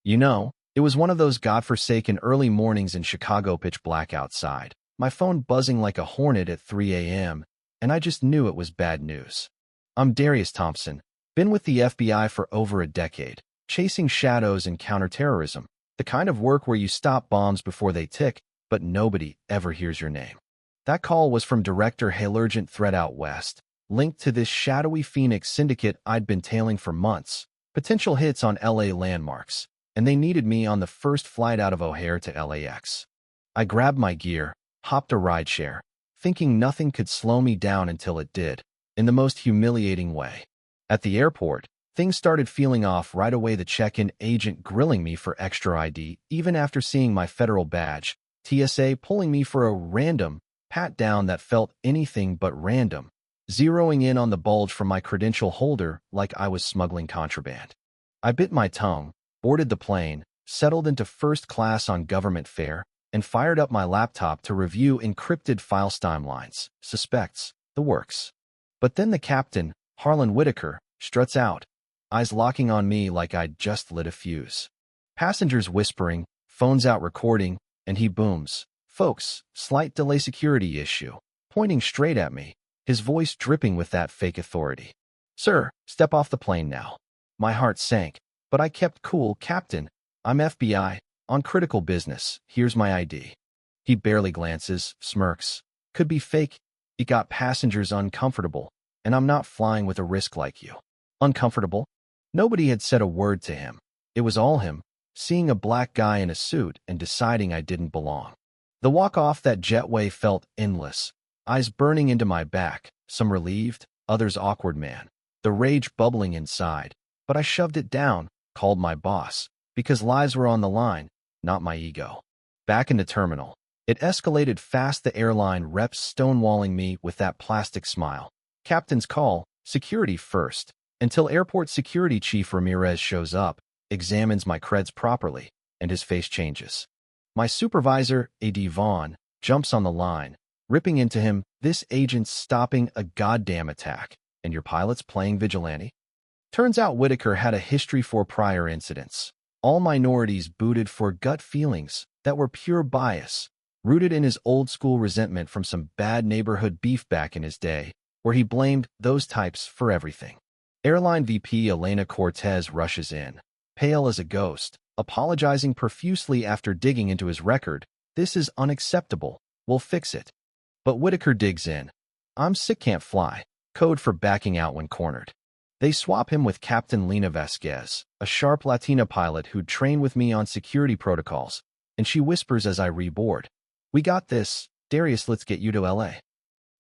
It was one of those godforsaken early mornings in Chicago, pitch black outside, my phone buzzing like a hornet at 3 a.m., and I just knew it was bad news. I'm Darius Thompson, been with the FBI for over a decade, chasing shadows and counterterrorism, the kind of work where you stop bombs before they tick, but nobody ever hears your name. That call was from Director Urgent Threat Out West, linked to this shadowy Phoenix syndicate I'd been tailing for months, potential hits on LA landmarks, and they needed me on the first flight out of O'Hare to LAX. I grabbed my gear, hopped a rideshare, thinking nothing could slow me down until it did, in the most humiliating way. At the airport, things started feeling off right away, the check-in agent grilling me for extra ID, even after seeing my federal badge, TSA pulling me for a random pat-down that felt anything but random, zeroing in on the bulge from my credential holder like I was smuggling contraband. I bit my tongue, boarded the plane, settled into first class on government fare, and fired up my laptop to review encrypted file timelines, suspects, the works. But then the captain, Harlan Whitaker, struts out, eyes locking on me like I'd just lit a fuse. Passengers whispering, phones out recording, and he booms, "Folks, slight delay, security issue," pointing straight at me, his voice dripping with that fake authority. "Sir, step off the plane now." My heart sank, but I kept cool. "Captain, I'm FBI, on critical business, here's my ID." He barely glances, smirks. "Could be fake. It got passengers uncomfortable, and I'm not flying with a risk like you." Uncomfortable? Nobody had said a word to him. It was all him, seeing a black guy in a suit and deciding I didn't belong. The walk off that jetway felt endless, eyes burning into my back, some relieved, others awkward. Man, the rage bubbling inside, but I shoved it down, called my boss, because lives were on the line, not my ego. Back in the terminal, it escalated fast, the airline reps stonewalling me with that plastic smile. "Captain's call, security first," until airport security chief Ramirez shows up, examines my creds properly, and his face changes. My supervisor, A.D. Vaughn, jumps on the line, ripping into him, "This agent's stopping a goddamn attack, and your pilot's playing vigilante?" Turns out Whitaker had a history for prior incidents. All minorities booted for gut feelings that were pure bias, rooted in his old-school resentment from some bad neighborhood beef back in his day, where he blamed those types for everything. Airline VP Elena Cortez rushes in, pale as a ghost, apologizing profusely after digging into his record. "This is unacceptable. We'll fix it." But Whitaker digs in. "I'm sick, can't fly," code for backing out when cornered. They swap him with Captain Lena Vasquez, a sharp Latina pilot who'd trained with me on security protocols, and she whispers as I reboard, "We got this, Darius, let's get you to LA."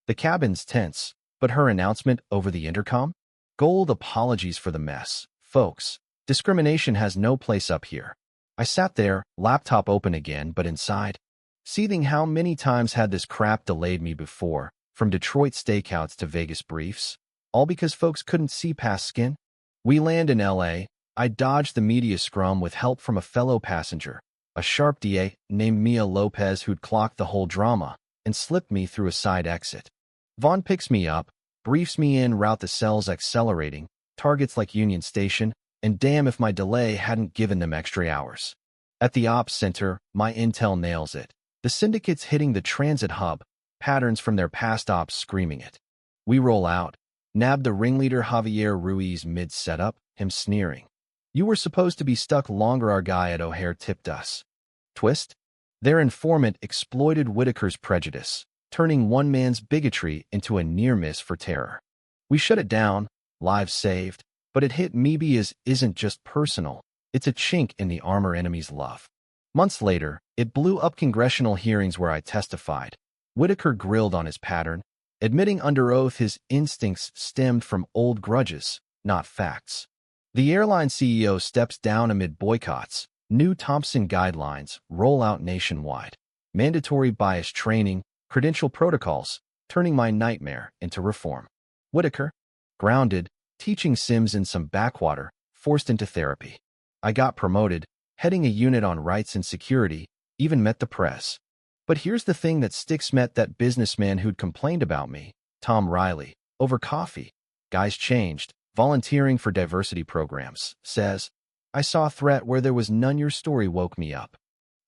The cabin's tense, but her announcement over the intercom? "Gold apologies for the mess, folks. Discrimination has no place up here." I sat there, laptop open again, but inside, seething. How many times had this crap delayed me before, from Detroit stakeouts to Vegas briefs? All because folks couldn't see past skin? We land in LA. I dodged the media scrum with help from a fellow passenger, a sharp DA named Mia Lopez who'd clocked the whole drama and slipped me through a side exit. Vaughn picks me up, briefs me in route, the cells accelerating, targets like Union Station, and damn if my delay hadn't given them extra hours. At the ops center, my intel nails it. The syndicate's hitting the transit hub, patterns from their past ops screaming it. We roll out, nab the ringleader Javier Ruiz mid-setup, him sneering. "You were supposed to be stuck longer, our guy at O'Hare tipped us." Twist? Their informant exploited Whitaker's prejudice, turning one man's bigotry into a near-miss for terror. We shut it down, lives saved, but it hit me because isn't just personal, it's a chink in the armor enemies love. Months later, it blew up. Congressional hearings where I testified. Whitaker grilled on his pattern, admitting under oath his instincts stemmed from old grudges, not facts. The airline CEO steps down amid boycotts. New Thompson guidelines roll out nationwide. Mandatory bias training, credential protocols, turning my nightmare into reform. Whitaker, grounded, teaching Sims in some backwater, forced into therapy. I got promoted, heading a unit on rights and security, even met the press. But here's the thing that sticks: met that businessman who'd complained about me, Tom Riley, over coffee. Guy's changed, volunteering for diversity programs, says, I saw a threat where there was none. Your story woke me up.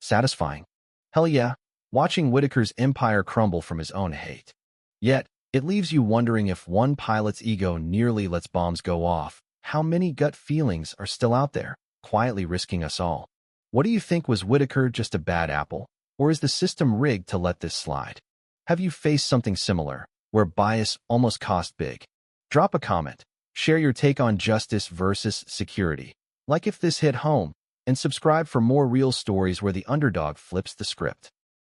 Satisfying. Hell yeah, watching Whitaker's empire crumble from his own hate. Yet, it leaves you wondering if one pilot's ego nearly lets bombs go off, how many gut feelings are still out there, quietly risking us all. What do you think? Was Whitaker just a bad apple? Or is the system rigged to let this slide? Have you faced something similar, where bias almost cost big? Drop a comment. Share your take on justice versus security. Like if this hit home, and subscribe for more real stories where the underdog flips the script.